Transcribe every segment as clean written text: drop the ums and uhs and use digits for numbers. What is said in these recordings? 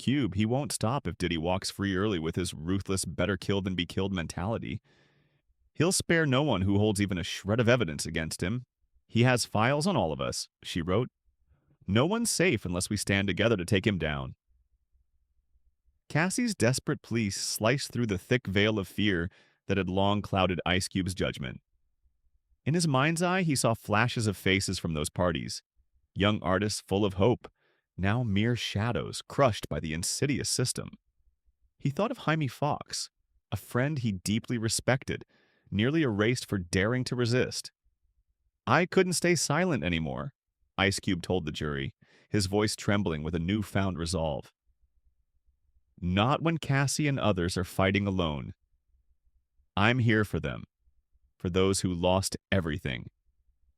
Cube, he won't stop if Diddy walks free early with his ruthless better kill than be killed mentality. He'll spare no one who holds even a shred of evidence against him. He has files on all of us, she wrote. No one's safe unless we stand together to take him down. Cassie's desperate plea sliced through the thick veil of fear that had long clouded Ice Cube's judgment. In his mind's eye, he saw flashes of faces from those parties, young artists full of hope, now mere shadows crushed by the insidious system. He thought of Jaime Foxx, a friend he deeply respected, nearly erased for daring to resist. I couldn't stay silent anymore, Ice Cube told the jury, his voice trembling with a newfound resolve. Not when Cassie and others are fighting alone. I'm here for them, for those who lost everything,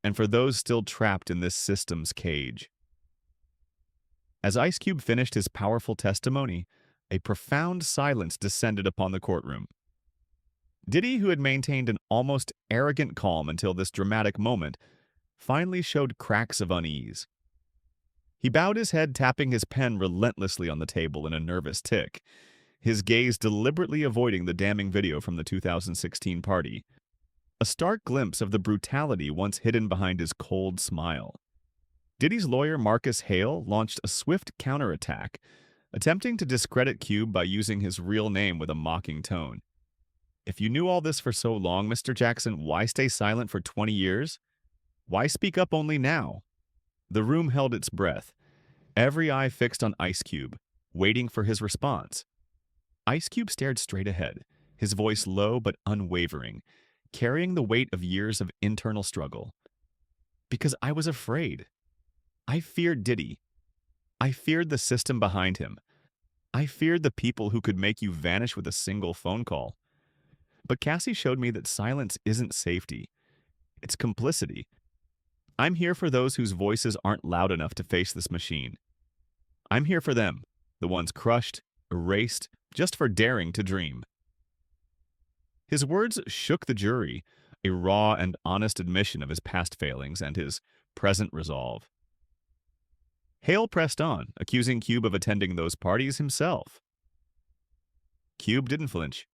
and for those still trapped in this system's cage. As Ice Cube finished his powerful testimony, a profound silence descended upon the courtroom. Diddy, who had maintained an almost arrogant calm until this dramatic moment, finally showed cracks of unease. He bowed his head, tapping his pen relentlessly on the table in a nervous tick, his gaze deliberately avoiding the damning video from the 2016 party, a stark glimpse of the brutality once hidden behind his cold smile. Diddy's lawyer, Marcus Hale, launched a swift counterattack, attempting to discredit Cube by using his real name with a mocking tone. If you knew all this for so long, Mr. Jackson, why stay silent for 20 years? Why speak up only now? The room held its breath, every eye fixed on Ice Cube, waiting for his response. Ice Cube stared straight ahead, his voice low but unwavering, carrying the weight of years of internal struggle. Because I was afraid. I feared Diddy. I feared the system behind him. I feared the people who could make you vanish with a single phone call. But Cassie showed me that silence isn't safety. It's complicity. I'm here for those whose voices aren't loud enough to face this machine. I'm here for them, the ones crushed, erased, just for daring to dream. His words shook the jury, a raw and honest admission of his past failings and his present resolve. Hale pressed on, accusing Cube of attending those parties himself. Cube didn't flinch.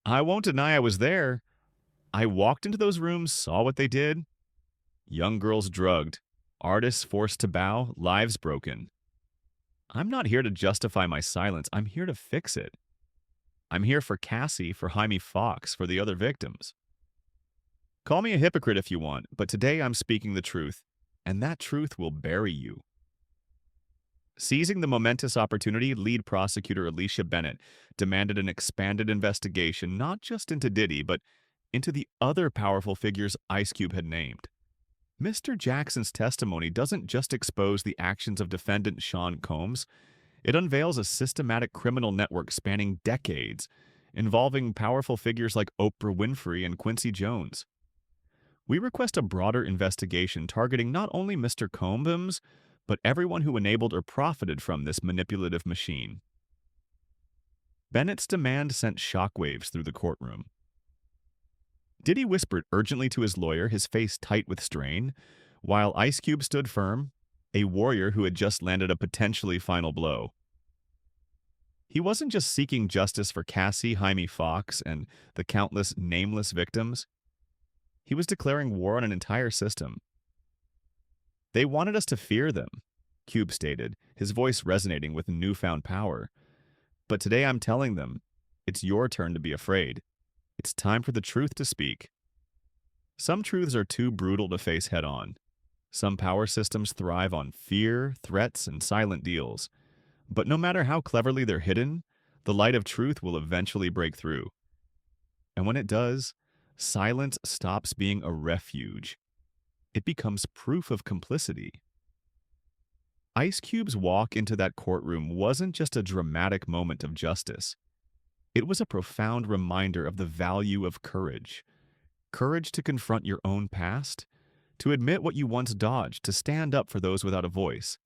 I won't deny I was there. I walked into those rooms, saw what they did. Young girls drugged, artists forced to bow, lives broken. I'm not here to justify my silence. I'm here to fix it. I'm here for Cassie, for Jaime Foxx, for the other victims. Call me a hypocrite if you want, but today I'm speaking the truth, and that truth will bury you. Seizing the momentous opportunity, lead prosecutor Alicia Bennett demanded an expanded investigation not just into Diddy, but into the other powerful figures Ice Cube had named. Mr. Jackson's testimony doesn't just expose the actions of defendant Shaun Combs. It unveils a systematic criminal network spanning decades, involving powerful figures like Oprah Winfrey and Quincy Jones. We request a broader investigation targeting not only Mr. Combs, but everyone who enabled or profited from this manipulative machine. Bennett's demand sent shockwaves through the courtroom. Diddy whispered urgently to his lawyer, his face tight with strain, while Ice Cube stood firm, a warrior who had just landed a potentially final blow. He wasn't just seeking justice for Cassie, Jaime Foxx, and the countless nameless victims. He was declaring war on an entire system. They wanted us to fear them, Cube stated, his voice resonating with newfound power. But today I'm telling them, it's your turn to be afraid. It's time for the truth to speak. Some truths are too brutal to face head-on. Some power systems thrive on fear, threats, and silent deals. But no matter how cleverly they're hidden, the light of truth will eventually break through. And when it does, silence stops being a refuge. It becomes proof of complicity. Ice Cube's walk into that courtroom wasn't just a dramatic moment of justice. It was a profound reminder of the value of courage. Courage to confront your own past, to admit what you once dodged, to stand up for those without a voice.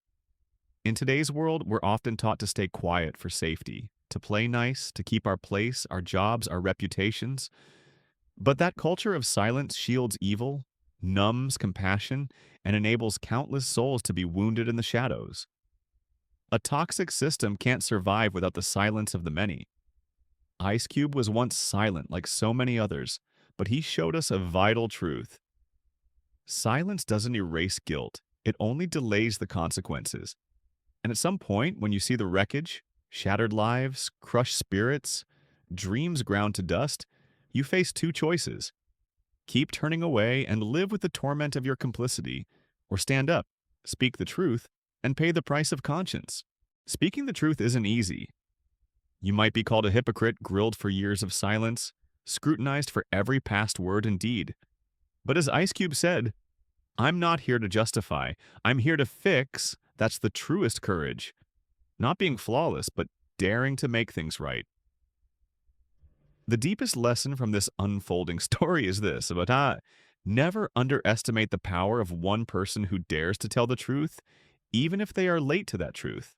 In today's world, we're often taught to stay quiet for safety, to play nice, to keep our place, our jobs, our reputations. But that culture of silence shields evil, numbs compassion, and enables countless souls to be wounded in the shadows. A toxic system can't survive without the silence of the many. Ice Cube was once silent like so many others, but he showed us a vital truth. Silence doesn't erase guilt, it only delays the consequences. And at some point, when you see the wreckage, shattered lives, crushed spirits, dreams ground to dust, you face two choices. Keep turning away and live with the torment of your complicity, or stand up, speak the truth, and pay the price of conscience. Speaking the truth isn't easy. You might be called a hypocrite, grilled for years of silence, scrutinized for every past word and deed. But as Ice Cube said, I'm not here to justify, I'm here to fix. That's the truest courage. Not being flawless, but daring to make things right. The deepest lesson from this unfolding story is this about never underestimate the power of one person who dares to tell the truth, even if they are late to that truth.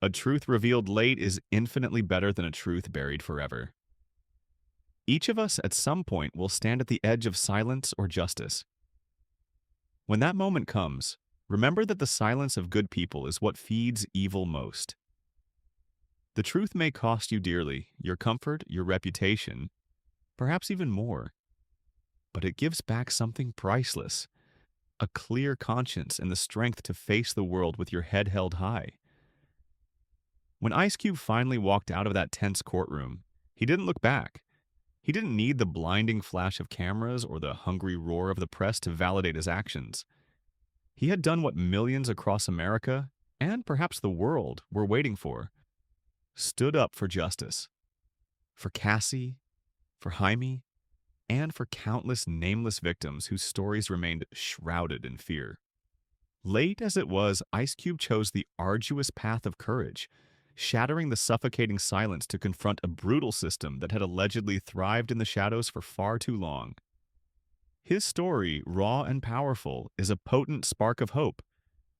A truth revealed late is infinitely better than a truth buried forever. Each of us at some point will stand at the edge of silence or justice. When that moment comes, remember that the silence of good people is what feeds evil most. The truth may cost you dearly, your comfort, your reputation, perhaps even more. But it gives back something priceless, a clear conscience and the strength to face the world with your head held high. When Ice Cube finally walked out of that tense courtroom, he didn't look back. He didn't need the blinding flash of cameras or the hungry roar of the press to validate his actions. He had done what millions across America, and perhaps the world, were waiting for. Stood up for justice. For Cassie, for Jaime, and for countless nameless victims whose stories remained shrouded in fear. Late as it was, Ice Cube chose the arduous path of courage, shattering the suffocating silence to confront a brutal system that had allegedly thrived in the shadows for far too long. His story, raw and powerful, is a potent spark of hope,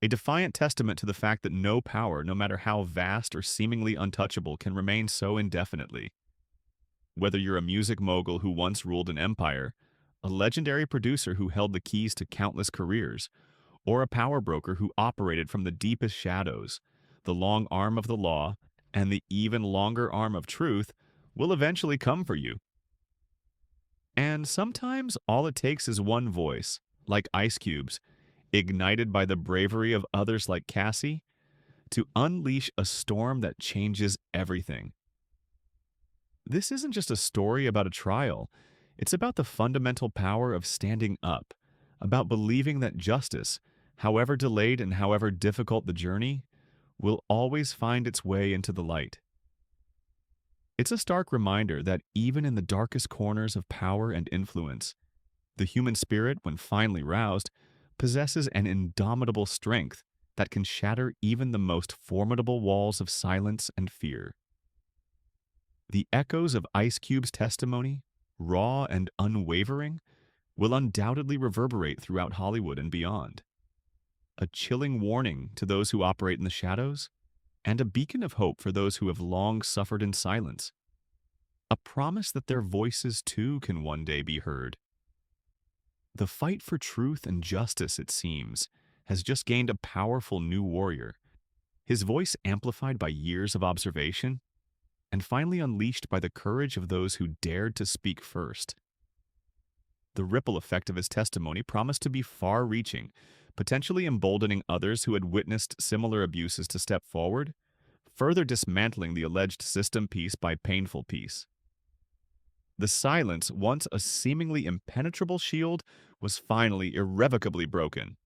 a defiant testament to the fact that no power, no matter how vast or seemingly untouchable, can remain so indefinitely. Whether you're a music mogul who once ruled an empire, a legendary producer who held the keys to countless careers, or a power broker who operated from the deepest shadows, the long arm of the law and the even longer arm of truth will eventually come for you. And sometimes all it takes is one voice, like Ice Cube's, ignited by the bravery of others like Cassie, to unleash a storm that changes everything. This isn't just a story about a trial. It's about the fundamental power of standing up, about believing that justice, however delayed and however difficult the journey, will always find its way into the light. It's a stark reminder that even in the darkest corners of power and influence, the human spirit, when finally roused, possesses an indomitable strength that can shatter even the most formidable walls of silence and fear. The echoes of Ice Cube's testimony, raw and unwavering, will undoubtedly reverberate throughout Hollywood and beyond. A chilling warning to those who operate in the shadows, and a beacon of hope for those who have long suffered in silence. A promise that their voices too can one day be heard. The fight for truth and justice, it seems, has just gained a powerful new warrior, his voice amplified by years of observation, and finally unleashed by the courage of those who dared to speak first. The ripple effect of his testimony promised to be far-reaching, potentially emboldening others who had witnessed similar abuses to step forward, further dismantling the alleged system piece by painful piece. The silence, once a seemingly impenetrable shield, was finally irrevocably broken.